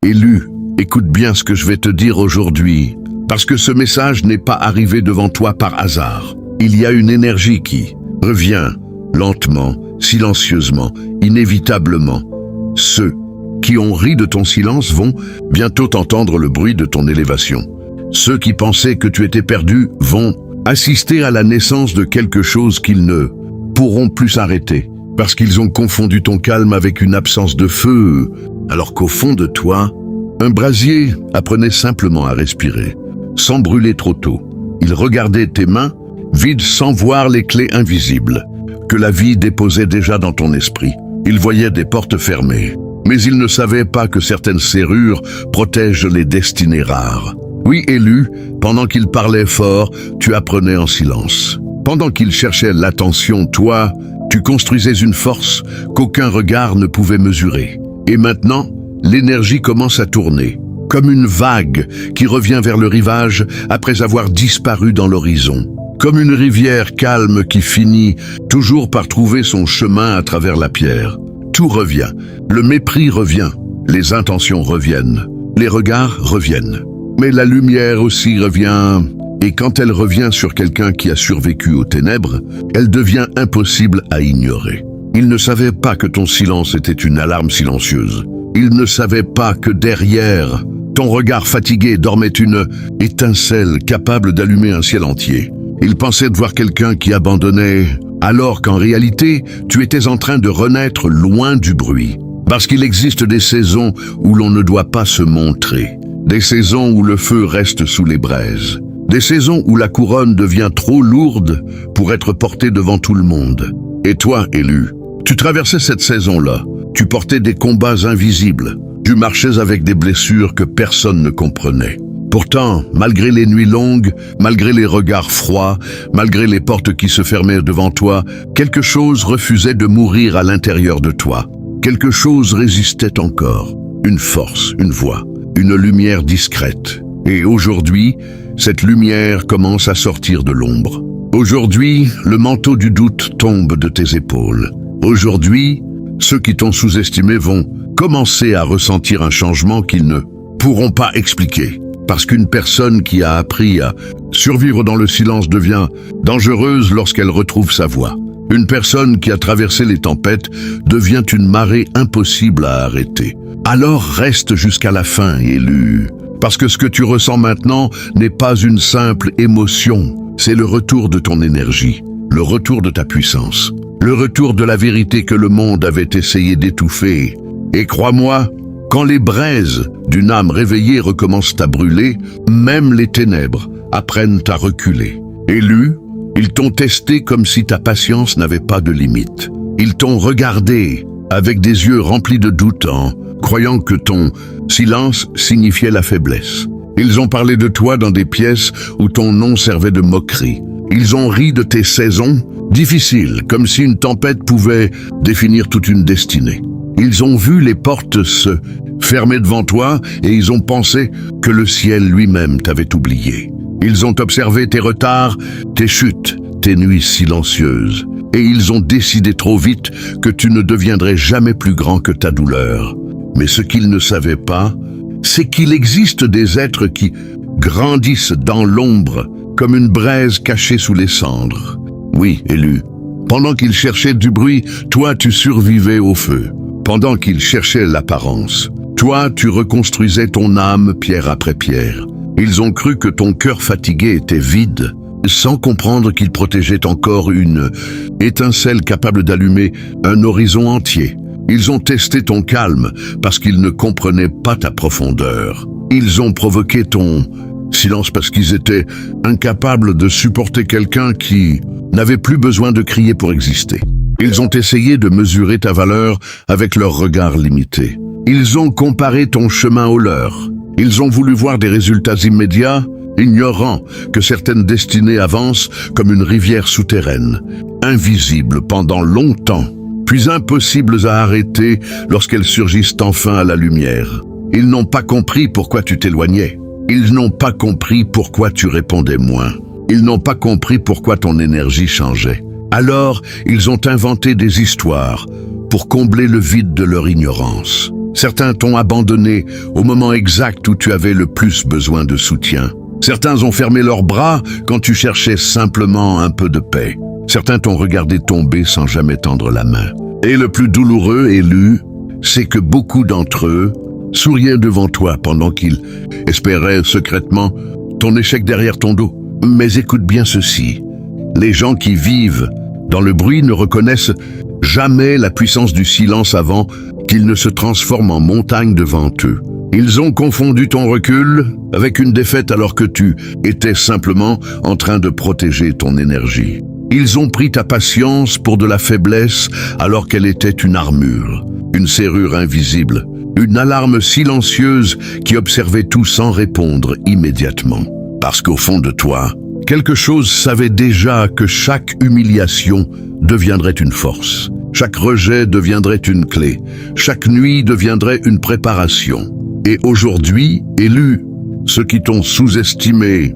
Élu, écoute bien ce que je vais te dire aujourd'hui, parce que ce message n'est pas arrivé devant toi par hasard. Il y a une énergie qui revient lentement, silencieusement, inévitablement. Ceux qui ont ri de ton silence vont bientôt entendre le bruit de ton élévation. Ceux qui pensaient que tu étais perdu vont assister à la naissance de quelque chose qu'ils ne pourront plus arrêter, parce qu'ils ont confondu ton calme avec une absence de feu, alors qu'au fond de toi, un brasier apprenait simplement à respirer, sans brûler trop tôt. Il regardait tes mains, vides sans voir les clés invisibles, que la vie déposait déjà dans ton esprit. Il voyait des portes fermées, mais il ne savait pas que certaines serrures protègent les destinées rares. Oui, Élu, pendant qu'il parlait fort, tu apprenais en silence. Pendant qu'il cherchait l'attention, toi, tu construisais une force qu'aucun regard ne pouvait mesurer. Et maintenant, l'énergie commence à tourner, comme une vague qui revient vers le rivage après avoir disparu dans l'horizon. Comme une rivière calme qui finit toujours par trouver son chemin à travers la pierre. Tout revient, le mépris revient, les intentions reviennent, les regards reviennent. Mais la lumière aussi revient, et quand elle revient sur quelqu'un qui a survécu aux ténèbres, elle devient impossible à ignorer. Il ne savait pas que ton silence était une alarme silencieuse. Il ne savait pas que derrière ton regard fatigué dormait une étincelle capable d'allumer un ciel entier. Il pensait de voir quelqu'un qui abandonnait, alors qu'en réalité, tu étais en train de renaître loin du bruit. Parce qu'il existe des saisons où l'on ne doit pas se montrer. Des saisons où le feu reste sous les braises. Des saisons où la couronne devient trop lourde pour être portée devant tout le monde. Et toi, Élu, tu traversais cette saison-là. Tu portais des combats invisibles. Tu marchais avec des blessures que personne ne comprenait. Pourtant, malgré les nuits longues, malgré les regards froids, malgré les portes qui se fermaient devant toi, quelque chose refusait de mourir à l'intérieur de toi. Quelque chose résistait encore. Une force, une voix, une lumière discrète. Et aujourd'hui, cette lumière commence à sortir de l'ombre. Aujourd'hui, le manteau du doute tombe de tes épaules. Aujourd'hui, ceux qui t'ont sous-estimé vont commencer à ressentir un changement qu'ils ne pourront pas expliquer. Parce qu'une personne qui a appris à survivre dans le silence devient dangereuse lorsqu'elle retrouve sa voix. Une personne qui a traversé les tempêtes devient une marée impossible à arrêter. Alors reste jusqu'à la fin, Élu. Parce que ce que tu ressens maintenant n'est pas une simple émotion. C'est le retour de ton énergie, le retour de ta puissance, le retour de la vérité que le monde avait essayé d'étouffer. Et crois-moi, quand les braises d'une âme réveillée recommencent à brûler, même les ténèbres apprennent à reculer. Élu, ils t'ont testé comme si ta patience n'avait pas de limite. Ils t'ont regardé avec des yeux remplis de doute en croyant que ton silence signifiait la faiblesse. Ils ont parlé de toi dans des pièces où ton nom servait de moquerie. Ils ont ri de tes saisons difficiles, comme si une tempête pouvait définir toute une destinée. Ils ont vu les portes se fermer devant toi et ils ont pensé que le ciel lui-même t'avait oublié. Ils ont observé tes retards, tes chutes, tes nuits silencieuses. Et ils ont décidé trop vite que tu ne deviendrais jamais plus grand que ta douleur. Mais ce qu'ils ne savaient pas, c'est qu'il existe des êtres qui grandissent dans l'ombre, comme une braise cachée sous les cendres. Oui, Élu, pendant qu'ils cherchaient du bruit, toi tu survivais au feu. Pendant qu'ils cherchaient l'apparence, toi tu reconstruisais ton âme pierre après pierre. Ils ont cru que ton cœur fatigué était vide, sans comprendre qu'il protégeait encore une étincelle capable d'allumer un horizon entier. Ils ont testé ton calme parce qu'ils ne comprenaient pas ta profondeur. Ils ont provoqué ton silence parce qu'ils étaient incapables de supporter quelqu'un qui n'avait plus besoin de crier pour exister. Ils ont essayé de mesurer ta valeur avec leur regard limité. Ils ont comparé ton chemin au leur. Ils ont voulu voir des résultats immédiats, ignorant que certaines destinées avancent comme une rivière souterraine, invisible pendant longtemps, puis impossibles à arrêter lorsqu'elles surgissent enfin à la lumière. Ils n'ont pas compris pourquoi tu t'éloignais. Ils n'ont pas compris pourquoi tu répondais moins. Ils n'ont pas compris pourquoi ton énergie changeait. Alors, ils ont inventé des histoires pour combler le vide de leur ignorance. Certains t'ont abandonné au moment exact où tu avais le plus besoin de soutien. Certains ont fermé leurs bras quand tu cherchais simplement un peu de paix. Certains t'ont regardé tomber sans jamais tendre la main. Et le plus douloureux, Élu, c'est que beaucoup d'entre eux souriaient devant toi pendant qu'ils espéraient secrètement ton échec derrière ton dos. Mais écoute bien ceci, les gens qui vivent dans le bruit ne reconnaissent jamais la puissance du silence avant qu'il ne se transforme en montagne devant eux. Ils ont confondu ton recul avec une défaite alors que tu étais simplement en train de protéger ton énergie. Ils ont pris ta patience pour de la faiblesse alors qu'elle était une armure, une serrure invisible, une alarme silencieuse qui observait tout sans répondre immédiatement. Parce qu'au fond de toi, quelque chose savait déjà que chaque humiliation deviendrait une force. Chaque rejet deviendrait une clé. Chaque nuit deviendrait une préparation. Et aujourd'hui, Élu, ceux qui t'ont sous-estimé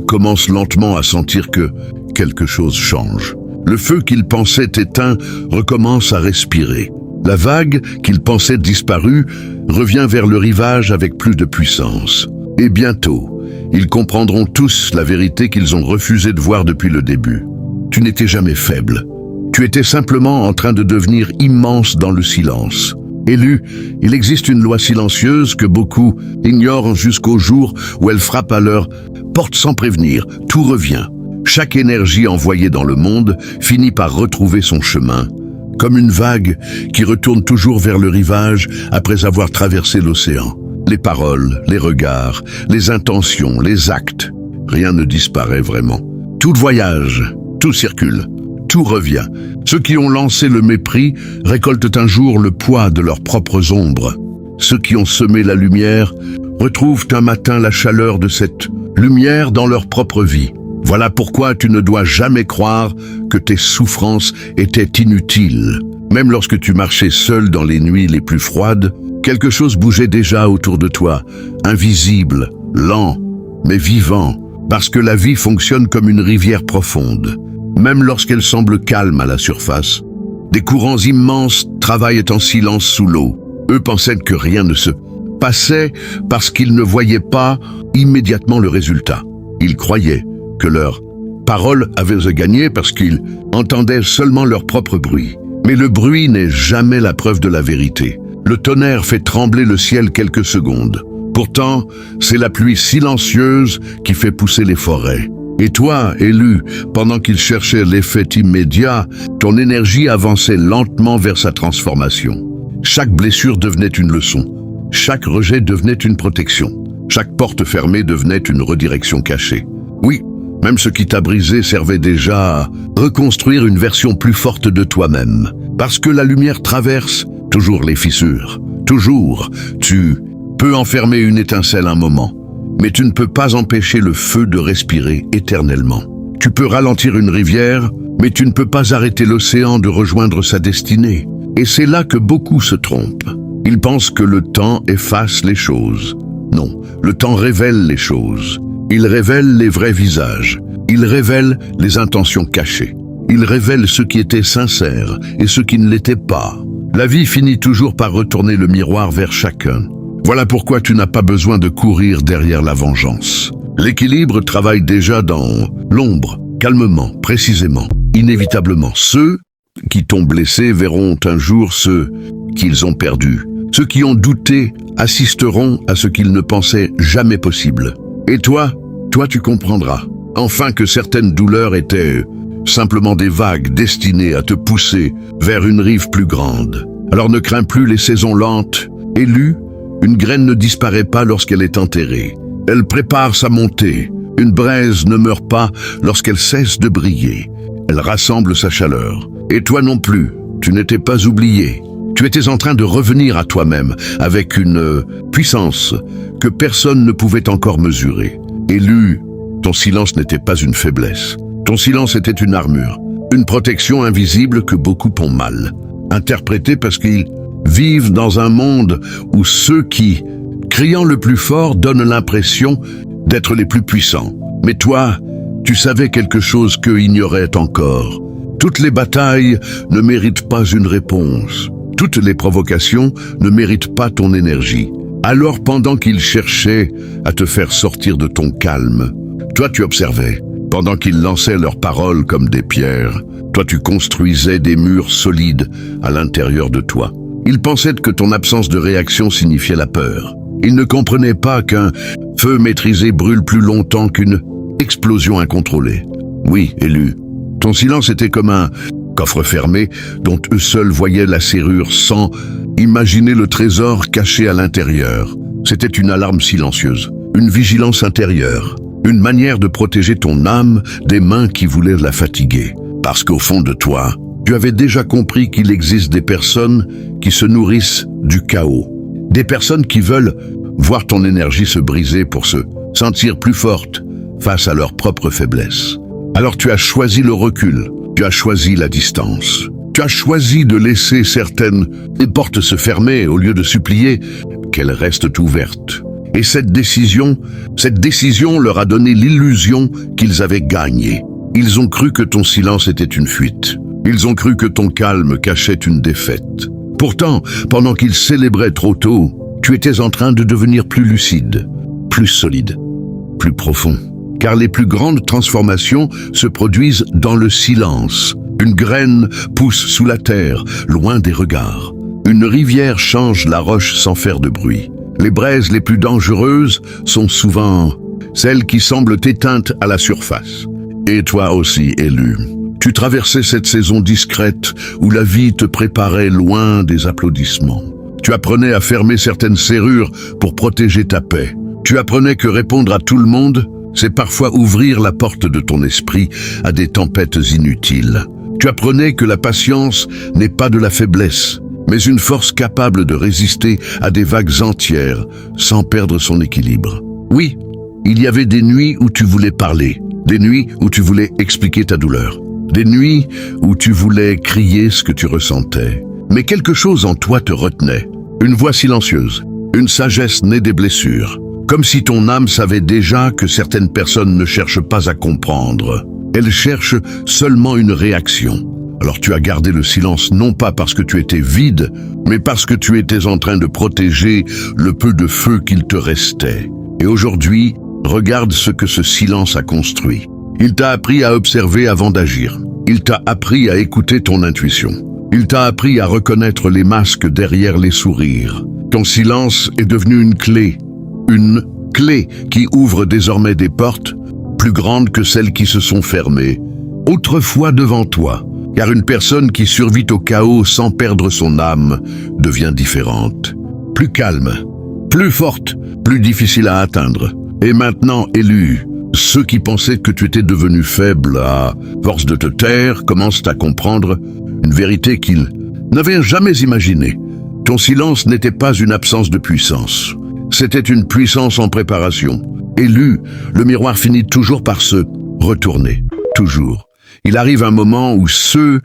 commencent lentement à sentir que quelque chose change. Le feu qu'ils pensaient éteint recommence à respirer. La vague qu'ils pensaient disparue revient vers le rivage avec plus de puissance. Et bientôt, ils comprendront tous la vérité qu'ils ont refusé de voir depuis le début. Tu n'étais jamais faible. Tu étais simplement en train de devenir immense dans le silence. Élu, il existe une loi silencieuse que beaucoup ignorent jusqu'au jour où elle frappe à leur porte sans prévenir. Tout revient. Chaque énergie envoyée dans le monde finit par retrouver son chemin, comme une vague qui retourne toujours vers le rivage après avoir traversé l'océan. Les paroles, les regards, les intentions, les actes, rien ne disparaît vraiment. Tout voyage, tout circule. Tout revient. Ceux qui ont lancé le mépris récoltent un jour le poids de leurs propres ombres. Ceux qui ont semé la lumière retrouvent un matin la chaleur de cette lumière dans leur propre vie. Voilà pourquoi tu ne dois jamais croire que tes souffrances étaient inutiles. Même lorsque tu marchais seul dans les nuits les plus froides, quelque chose bougeait déjà autour de toi, invisible, lent, mais vivant, parce que la vie fonctionne comme une rivière profonde. Même lorsqu'elle semble calme à la surface, des courants immenses travaillent en silence sous l'eau. Eux pensaient que rien ne se passait parce qu'ils ne voyaient pas immédiatement le résultat. Ils croyaient que leurs paroles avaient gagné parce qu'ils entendaient seulement leur propre bruit. Mais le bruit n'est jamais la preuve de la vérité. Le tonnerre fait trembler le ciel quelques secondes. Pourtant, c'est la pluie silencieuse qui fait pousser les forêts. Et toi, Élu, pendant qu'il cherchait l'effet immédiat, ton énergie avançait lentement vers sa transformation. Chaque blessure devenait une leçon. Chaque rejet devenait une protection. Chaque porte fermée devenait une redirection cachée. Oui, même ce qui t'a brisé servait déjà à reconstruire une version plus forte de toi-même. Parce que la lumière traverse toujours les fissures. Toujours, tu peux enfermer une étincelle un moment. Mais tu ne peux pas empêcher le feu de respirer éternellement. Tu peux ralentir une rivière, mais tu ne peux pas arrêter l'océan de rejoindre sa destinée. Et c'est là que beaucoup se trompent. Ils pensent que le temps efface les choses. Non, le temps révèle les choses. Il révèle les vrais visages. Il révèle les intentions cachées. Il révèle ce qui était sincère et ce qui ne l'était pas. La vie finit toujours par retourner le miroir vers chacun. Voilà pourquoi tu n'as pas besoin de courir derrière la vengeance. L'équilibre travaille déjà dans l'ombre, calmement, précisément, inévitablement. Ceux qui t'ont blessé verront un jour ceux qu'ils ont perdus. Ceux qui ont douté assisteront à ce qu'ils ne pensaient jamais possible. Et toi tu comprendras. Enfin que certaines douleurs étaient simplement des vagues destinées à te pousser vers une rive plus grande. Alors ne crains plus les saisons lentes. Élu, une graine ne disparaît pas lorsqu'elle est enterrée. Elle prépare sa montée. Une braise ne meurt pas lorsqu'elle cesse de briller. Elle rassemble sa chaleur. Et toi non plus, tu n'étais pas oublié. Tu étais en train de revenir à toi-même avec une puissance que personne ne pouvait encore mesurer. Élu, ton silence n'était pas une faiblesse. Ton silence était une armure, une protection invisible que beaucoup ont mal interprétée parce qu'ils vivent dans un monde où ceux qui, criant le plus fort, donnent l'impression d'être les plus puissants. Mais toi, tu savais quelque chose qu'eux ignoraient encore. Toutes les batailles ne méritent pas une réponse. Toutes les provocations ne méritent pas ton énergie. Alors pendant qu'ils cherchaient à te faire sortir de ton calme, toi tu observais. Pendant qu'ils lançaient leurs paroles comme des pierres, toi tu construisais des murs solides à l'intérieur de toi. Ils pensaient que ton absence de réaction signifiait la peur. Ils ne comprenaient pas qu'un feu maîtrisé brûle plus longtemps qu'une explosion incontrôlée. Oui, Élu, ton silence était comme un coffre fermé dont eux seuls voyaient la serrure sans imaginer le trésor caché à l'intérieur. C'était une alarme silencieuse, une vigilance intérieure, une manière de protéger ton âme des mains qui voulaient la fatiguer. Parce qu'au fond de toi, tu avais déjà compris qu'il existe des personnes qui se nourrissent du chaos. Des personnes qui veulent voir ton énergie se briser pour se sentir plus forte face à leur propre faiblesse. Alors tu as choisi le recul, tu as choisi la distance. Tu as choisi de laisser certaines portes se fermer au lieu de supplier qu'elles restent ouvertes. Et cette décision leur a donné l'illusion qu'ils avaient gagné. Ils ont cru que ton silence était une fuite. Ils ont cru que ton calme cachait une défaite. Pourtant, pendant qu'ils célébraient trop tôt, tu étais en train de devenir plus lucide, plus solide, plus profond. Car les plus grandes transformations se produisent dans le silence. Une graine pousse sous la terre, loin des regards. Une rivière change la roche sans faire de bruit. Les braises les plus dangereuses sont souvent celles qui semblent éteintes à la surface. Et toi aussi, Élu, tu traversais cette saison discrète où la vie te préparait loin des applaudissements. Tu apprenais à fermer certaines serrures pour protéger ta paix. Tu apprenais que répondre à tout le monde, c'est parfois ouvrir la porte de ton esprit à des tempêtes inutiles. Tu apprenais que la patience n'est pas de la faiblesse, mais une force capable de résister à des vagues entières sans perdre son équilibre. Oui, il y avait des nuits où tu voulais parler, des nuits où tu voulais expliquer ta douleur, des nuits où tu voulais crier ce que tu ressentais. Mais quelque chose en toi te retenait, une voix silencieuse, une sagesse née des blessures, comme si ton âme savait déjà que certaines personnes ne cherchent pas à comprendre. Elles cherchent seulement une réaction. Alors tu as gardé le silence non pas parce que tu étais vide, mais parce que tu étais en train de protéger le peu de feu qu'il te restait. Et aujourd'hui, regarde ce que ce silence a construit. Il t'a appris à observer avant d'agir. Il t'a appris à écouter ton intuition. Il t'a appris à reconnaître les masques derrière les sourires. Ton silence est devenu une clé qui ouvre désormais des portes plus grandes que celles qui se sont fermées autrefois devant toi. Car une personne qui survit au chaos sans perdre son âme devient différente, plus calme, plus forte, plus difficile à atteindre. Et maintenant, Élu, ceux qui pensaient que tu étais devenu faible à force de te taire commencent à comprendre une vérité qu'ils n'avaient jamais imaginée. Ton silence n'était pas une absence de puissance, c'était une puissance en préparation. Élu, le miroir finit toujours par se retourner, toujours. Il arrive un moment où ceux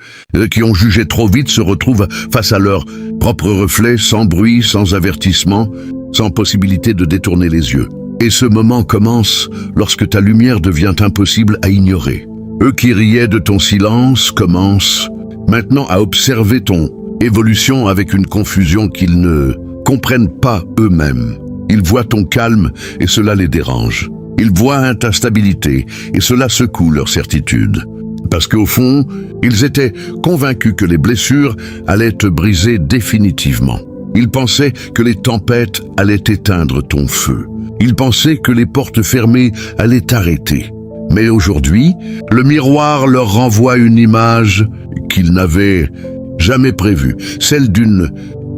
qui ont jugé trop vite se retrouvent face à leur propre reflet, sans bruit, sans avertissement, sans possibilité de détourner les yeux. Et ce moment commence lorsque ta lumière devient impossible à ignorer. Eux qui riaient de ton silence commencent maintenant à observer ton évolution avec une confusion qu'ils ne comprennent pas eux-mêmes. Ils voient ton calme et cela les dérange. Ils voient ta stabilité et cela secoue leur certitude. Parce qu'au fond, ils étaient convaincus que les blessures allaient te briser définitivement. Ils pensaient que les tempêtes allaient éteindre ton feu. Ils pensaient que les portes fermées allaient t'arrêter. Mais aujourd'hui, le miroir leur renvoie une image qu'ils n'avaient jamais prévue, celle d'une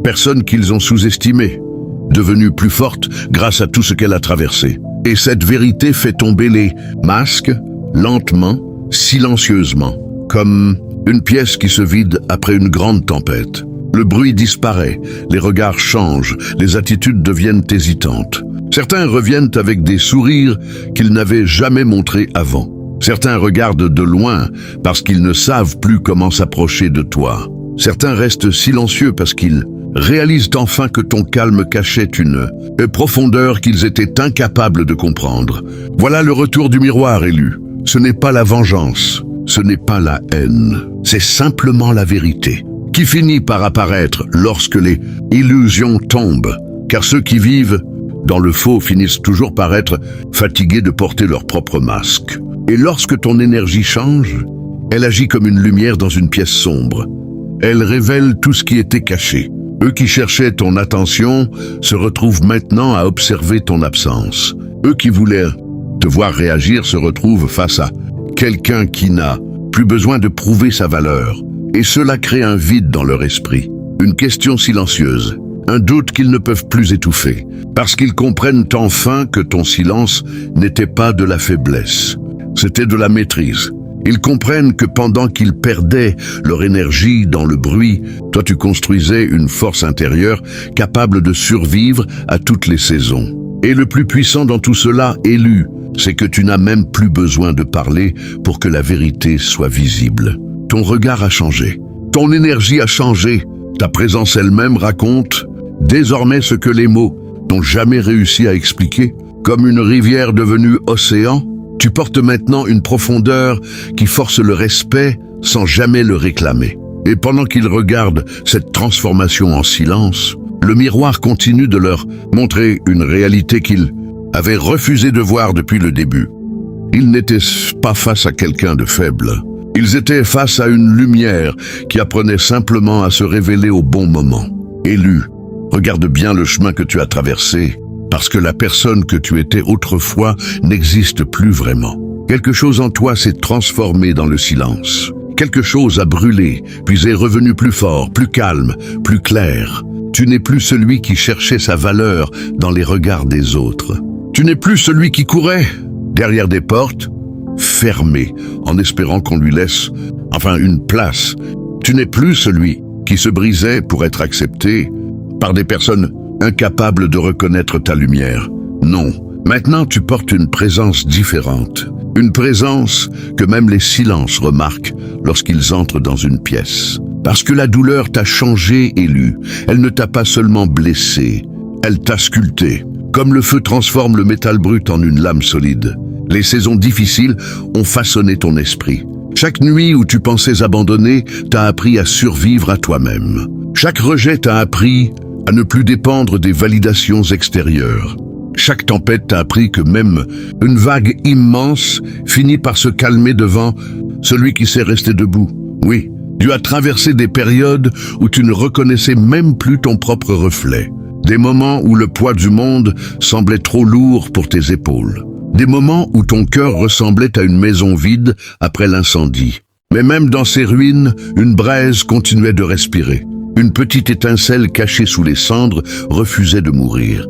personne qu'ils ont sous-estimée, devenue plus forte grâce à tout ce qu'elle a traversé. Et cette vérité fait tomber les masques lentement, silencieusement, comme une pièce qui se vide après une grande tempête. Le bruit disparaît, les regards changent, les attitudes deviennent hésitantes. Certains reviennent avec des sourires qu'ils n'avaient jamais montrés avant. Certains regardent de loin parce qu'ils ne savent plus comment s'approcher de toi. Certains restent silencieux parce qu'ils réalisent enfin que ton calme cachait une profondeur qu'ils étaient incapables de comprendre. Voilà le retour du miroir, Élu. Ce n'est pas la vengeance, ce n'est pas la haine, c'est simplement la vérité. qui finit par apparaître lorsque les illusions tombent, car ceux qui vivent dans le faux finissent toujours par être fatigués de porter leur propre masque. Et lorsque ton énergie change, elle agit comme une lumière dans une pièce sombre. Elle révèle tout ce qui était caché. Eux qui cherchaient ton attention se retrouvent maintenant à observer ton absence. Eux qui voulaient te voir réagir se retrouvent face à quelqu'un qui n'a plus besoin de prouver sa valeur. Et cela crée un vide dans leur esprit, une question silencieuse, un doute qu'ils ne peuvent plus étouffer, parce qu'ils comprennent enfin que ton silence n'était pas de la faiblesse, c'était de la maîtrise. Ils comprennent que pendant qu'ils perdaient leur énergie dans le bruit, toi tu construisais une force intérieure capable de survivre à toutes les saisons. Et le plus puissant dans tout cela, élu, c'est que tu n'as même plus besoin de parler pour que la vérité soit visible. Ton regard a changé, ton énergie a changé, ta présence elle-même raconte désormais ce que les mots n'ont jamais réussi à expliquer. Comme une rivière devenue océan, tu portes maintenant une profondeur qui force le respect sans jamais le réclamer. Et pendant qu'ils regardent cette transformation en silence, le miroir continue de leur montrer une réalité qu'ils avaient refusé de voir depuis le début. Ils n'étaient pas face à quelqu'un de faible. Ils étaient face à une lumière qui apprenait simplement à se révéler au bon moment. Élu, regarde bien le chemin que tu as traversé, parce que la personne que tu étais autrefois n'existe plus vraiment. Quelque chose en toi s'est transformé dans le silence. Quelque chose a brûlé, puis est revenu plus fort, plus calme, plus clair. Tu n'es plus celui qui cherchait sa valeur dans les regards des autres. Tu n'es plus celui qui courait derrière des portes fermées en espérant qu'on lui laisse, une place. Tu n'es plus celui qui se brisait pour être accepté par des personnes incapables de reconnaître ta lumière. Non, maintenant tu portes une présence différente. Une présence que même les silences remarquent lorsqu'ils entrent dans une pièce. Parce que la douleur t'a changé, élu. Elle ne t'a pas seulement blessé, elle t'a sculpté. Comme le feu transforme le métal brut en une lame solide. Les saisons difficiles ont façonné ton esprit. Chaque nuit où tu pensais abandonner t'a appris à survivre à toi-même. Chaque rejet t'a appris à ne plus dépendre des validations extérieures. Chaque tempête t'a appris que même une vague immense finit par se calmer devant celui qui s'est resté debout. Oui, tu as traversé des périodes où tu ne reconnaissais même plus ton propre reflet. Des moments où le poids du monde semblait trop lourd pour tes épaules. Des moments où ton cœur ressemblait à une maison vide après l'incendie. Mais même dans ces ruines, une braise continuait de respirer. Une petite étincelle cachée sous les cendres refusait de mourir.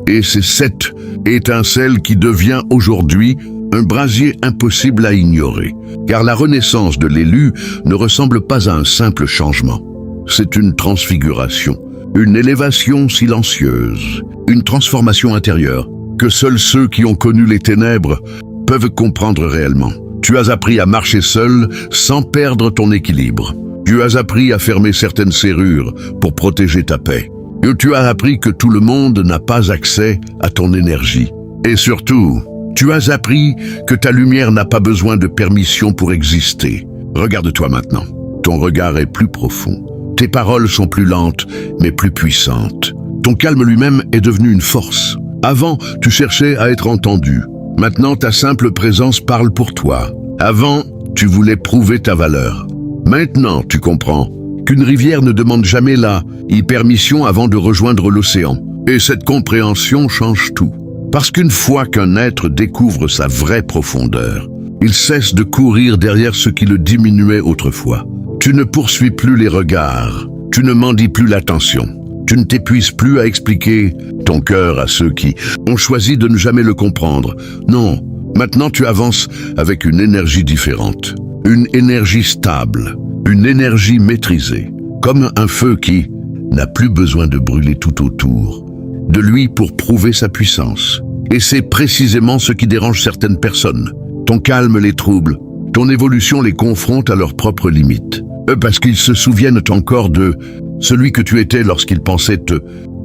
Et c'est cette étincelle qui devient aujourd'hui un brasier impossible à ignorer. Car la renaissance de l'élu ne ressemble pas à un simple changement. C'est une transfiguration, une élévation silencieuse, une transformation intérieure que seuls ceux qui ont connu les ténèbres peuvent comprendre réellement. Tu as appris à marcher seul sans perdre ton équilibre. Tu as appris à fermer certaines serrures pour protéger ta paix. Et tu as appris que tout le monde n'a pas accès à ton énergie. Et surtout, tu as appris que ta lumière n'a pas besoin de permission pour exister. Regarde-toi maintenant. Ton regard est plus profond. Tes paroles sont plus lentes, mais plus puissantes. Ton calme lui-même est devenu une force. Avant, tu cherchais à être entendu. Maintenant, ta simple présence parle pour toi. Avant, tu voulais prouver ta valeur. Maintenant, tu comprends qu'une rivière ne demande jamais la permission avant de rejoindre l'océan. Et cette compréhension change tout. Parce qu'une fois qu'un être découvre sa vraie profondeur, il cesse de courir derrière ce qui le diminuait autrefois. Tu ne poursuis plus les regards, tu ne mendis plus l'attention. Tu ne t'épuises plus à expliquer ton cœur à ceux qui ont choisi de ne jamais le comprendre. Non, maintenant tu avances avec une énergie différente. Une énergie stable, une énergie maîtrisée. Comme un feu qui n'a plus besoin de brûler tout autour de lui pour prouver sa puissance. Et c'est précisément ce qui dérange certaines personnes. Ton calme les trouble, ton évolution les confronte à leurs propres limites. Parce qu'ils se souviennent encore de celui que tu étais lorsqu'ils pensaient te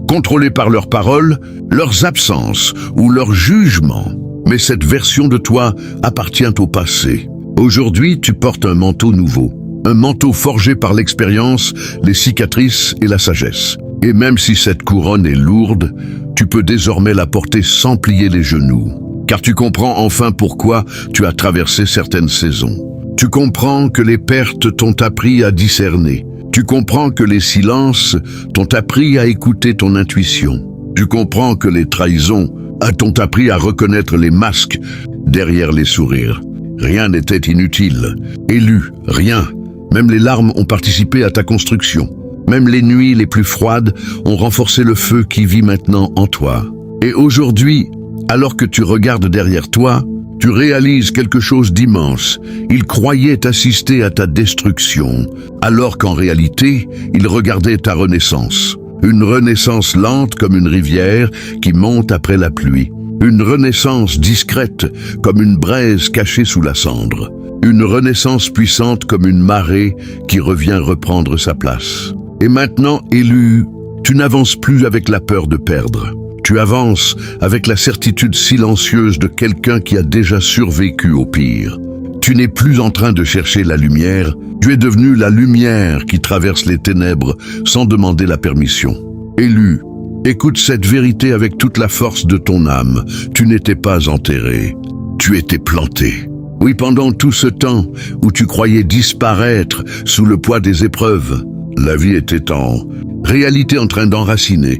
contrôler par leurs paroles, leurs absences ou leurs jugements. Mais cette version de toi appartient au passé. Aujourd'hui, tu portes un manteau nouveau. un manteau forgé par l'expérience, les cicatrices et la sagesse. Et même si cette couronne est lourde, tu peux désormais la porter sans plier les genoux. Car tu comprends enfin pourquoi tu as traversé certaines saisons. Tu comprends que les pertes t'ont appris à discerner. Tu comprends que les silences t'ont appris à écouter ton intuition. Tu comprends que les trahisons t'ont appris à reconnaître les masques derrière les sourires. Rien n'était inutile. Élu, rien. Même les larmes ont participé à ta construction. Même les nuits les plus froides ont renforcé le feu qui vit maintenant en toi. Et aujourd'hui, alors que tu regardes derrière toi, tu réalises quelque chose d'immense. Il croyait assister à ta destruction, alors qu'en réalité, il regardait ta renaissance. Une renaissance lente comme une rivière qui monte après la pluie. Une renaissance discrète comme une braise cachée sous la cendre. Une renaissance puissante comme une marée qui revient reprendre sa place. Et maintenant, élu, tu n'avances plus avec la peur de perdre. Tu avances avec la certitude silencieuse de quelqu'un qui a déjà survécu au pire. Tu n'es plus en train de chercher la lumière, tu es devenu la lumière qui traverse les ténèbres sans demander la permission. Élu, écoute cette vérité avec toute la force de ton âme. Tu n'étais pas enterré, tu étais planté. Oui, pendant tout ce temps où tu croyais disparaître sous le poids des épreuves, la vie était en réalité en train d'enraciner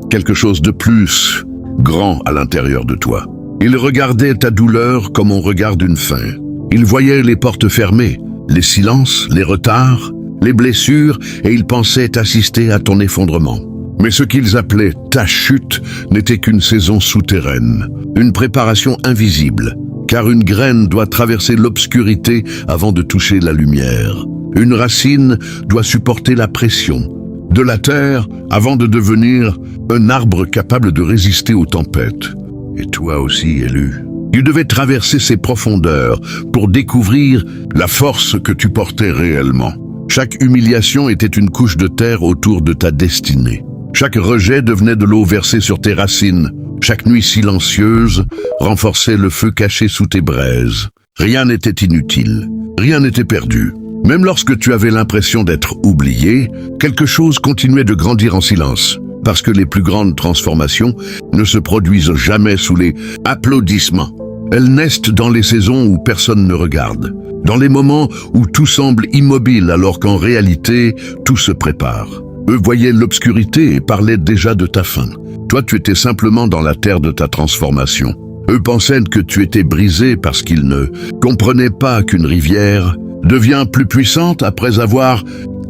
quelque chose de plus grand à l'intérieur de toi. Il regardait ta douleur comme on regarde une fin. Il voyait les portes fermées, les silences, les retards, les blessures, et il pensait assister à ton effondrement. Mais ce qu'ils appelaient ta chute n'était qu'une saison souterraine, une préparation invisible, car une graine doit traverser l'obscurité avant de toucher la lumière. Une racine doit supporter la pression de la terre avant de devenir un arbre capable de résister aux tempêtes. Et toi aussi, élu. Il devait traverser ces profondeurs pour découvrir la force que tu portais réellement. Chaque humiliation était une couche de terre autour de ta destinée. Chaque rejet devenait de l'eau versée sur tes racines. Chaque nuit silencieuse renforçait le feu caché sous tes braises. Rien n'était inutile, rien n'était perdu. Même lorsque tu avais l'impression d'être oublié, quelque chose continuait de grandir en silence. Parce que les plus grandes transformations ne se produisent jamais sous les applaudissements. Elles naissent dans les saisons où personne ne regarde. Dans les moments où tout semble immobile alors qu'en réalité, tout se prépare. Eux voyaient l'obscurité et parlaient déjà de ta fin. Toi, tu étais simplement dans la terre de ta transformation. Eux pensaient que tu étais brisé parce qu'ils ne comprenaient pas qu'une rivière devient plus puissante après avoir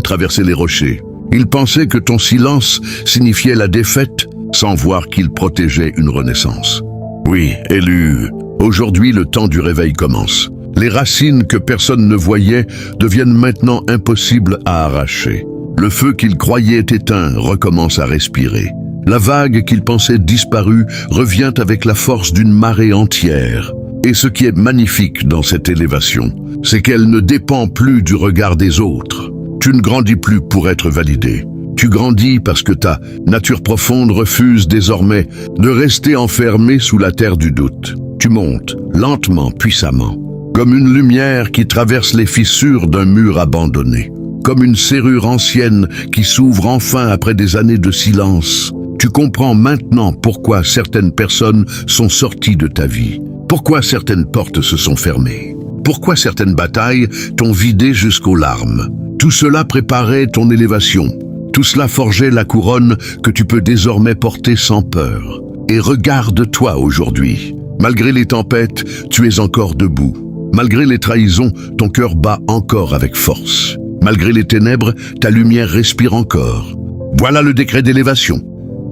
traversé les rochers. Ils pensaient que ton silence signifiait la défaite sans voir qu'il protégeait une renaissance. Oui, élu, aujourd'hui le temps du réveil commence. Les racines que personne ne voyait deviennent maintenant impossibles à arracher. Le feu qu'ils croyaient éteint recommence à respirer. La vague qu'ils pensaient disparue revient avec la force d'une marée entière. Et ce qui est magnifique dans cette élévation, c'est qu'elle ne dépend plus du regard des autres. Tu ne grandis plus pour être validé. Tu grandis parce que ta nature profonde refuse désormais de rester enfermée sous la terre du doute. Tu montes, lentement, puissamment, comme une lumière qui traverse les fissures d'un mur abandonné, comme une serrure ancienne qui s'ouvre enfin après des années de silence. Tu comprends maintenant pourquoi certaines personnes sont sorties de ta vie, pourquoi certaines portes se sont fermées, pourquoi certaines batailles t'ont vidé jusqu'aux larmes. Tout cela préparait ton élévation. Tout cela forgeait la couronne que tu peux désormais porter sans peur. Et regarde-toi aujourd'hui. Malgré les tempêtes, tu es encore debout. Malgré les trahisons, ton cœur bat encore avec force. Malgré les ténèbres, ta lumière respire encore. Voilà le décret d'élévation.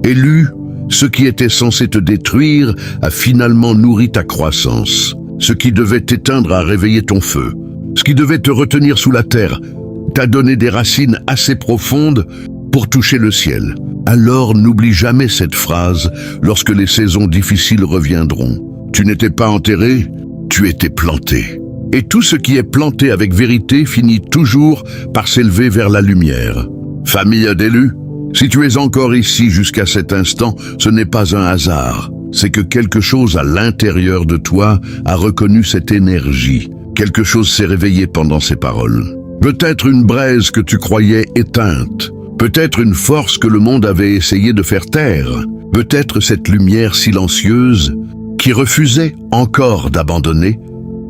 Élu, ce qui était censé te détruire a finalement nourri ta croissance. Ce qui devait t'éteindre a réveillé ton feu. Ce qui devait te retenir sous la terre t'a donné des racines assez profondes pour toucher le ciel. Alors n'oublie jamais cette phrase lorsque les saisons difficiles reviendront. Tu n'étais pas enterré, tu étais planté. Et tout ce qui est planté avec vérité finit toujours par s'élever vers la lumière. Famille d'élus, si tu es encore ici jusqu'à cet instant, ce n'est pas un hasard. C'est que quelque chose à l'intérieur de toi a reconnu cette énergie. Quelque chose s'est réveillé pendant ces paroles. Peut-être une braise que tu croyais éteinte. Peut-être une force que le monde avait essayé de faire taire. Peut-être cette lumière silencieuse qui refusait encore d'abandonner,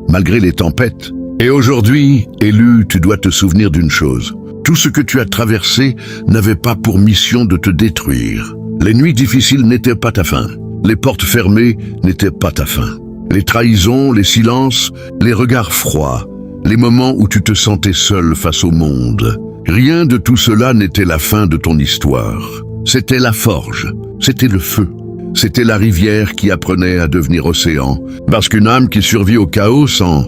malgré les tempêtes. Et aujourd'hui, élu, tu dois te souvenir d'une chose. Tout ce que tu as traversé n'avait pas pour mission de te détruire. Les nuits difficiles n'étaient pas ta fin. Les portes fermées n'étaient pas ta fin. Les trahisons, les silences, les regards froids, les moments où tu te sentais seul face au monde. Rien de tout cela n'était la fin de ton histoire. C'était la forge, c'était le feu, c'était la rivière qui apprenait à devenir océan. Parce qu'une âme qui survit au chaos sans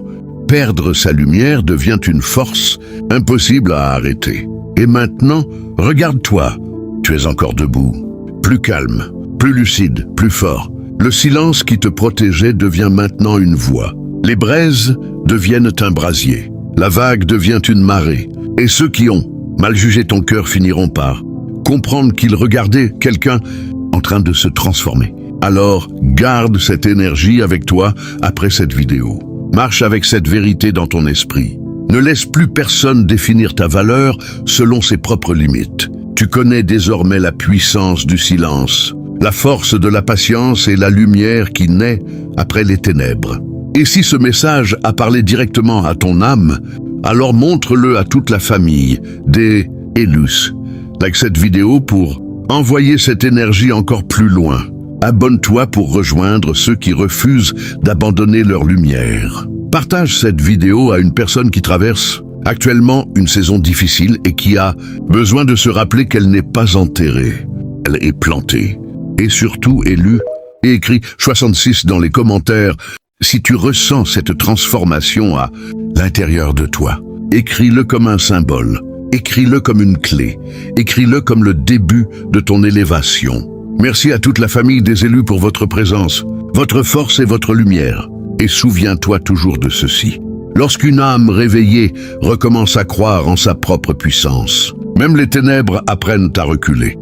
perdre sa lumière devient une force impossible à arrêter. Et maintenant, regarde-toi, tu es encore debout, plus calme, plus lucide, plus fort. Le silence qui te protégeait devient maintenant une voix. Les braises deviennent un brasier. La vague devient une marée. Et ceux qui ont mal jugé ton cœur finiront par comprendre qu'ils regardaient quelqu'un en train de se transformer. Alors, garde cette énergie avec toi après cette vidéo. Marche avec cette vérité dans ton esprit. Ne laisse plus personne définir ta valeur selon ses propres limites. Tu connais désormais la puissance du silence, la force de la patience et la lumière qui naît après les ténèbres. Et si ce message a parlé directement à ton âme, alors montre-le à toute la famille des Élus. Like cette vidéo pour envoyer cette énergie encore plus loin. Abonne-toi pour rejoindre ceux qui refusent d'abandonner leur lumière. Partage cette vidéo à une personne qui traverse actuellement une saison difficile et qui a besoin de se rappeler qu'elle n'est pas enterrée. Elle est plantée. Et surtout, élu, et écris 66 dans les commentaires si tu ressens cette transformation à l'intérieur de toi. Écris-le comme un symbole. Écris-le comme une clé. Écris-le comme le début de ton élévation. Merci à toute la famille des élus pour votre présence, votre force et votre lumière. Et souviens-toi toujours de ceci. Lorsqu'une âme réveillée recommence à croire en sa propre puissance, même les ténèbres apprennent à reculer.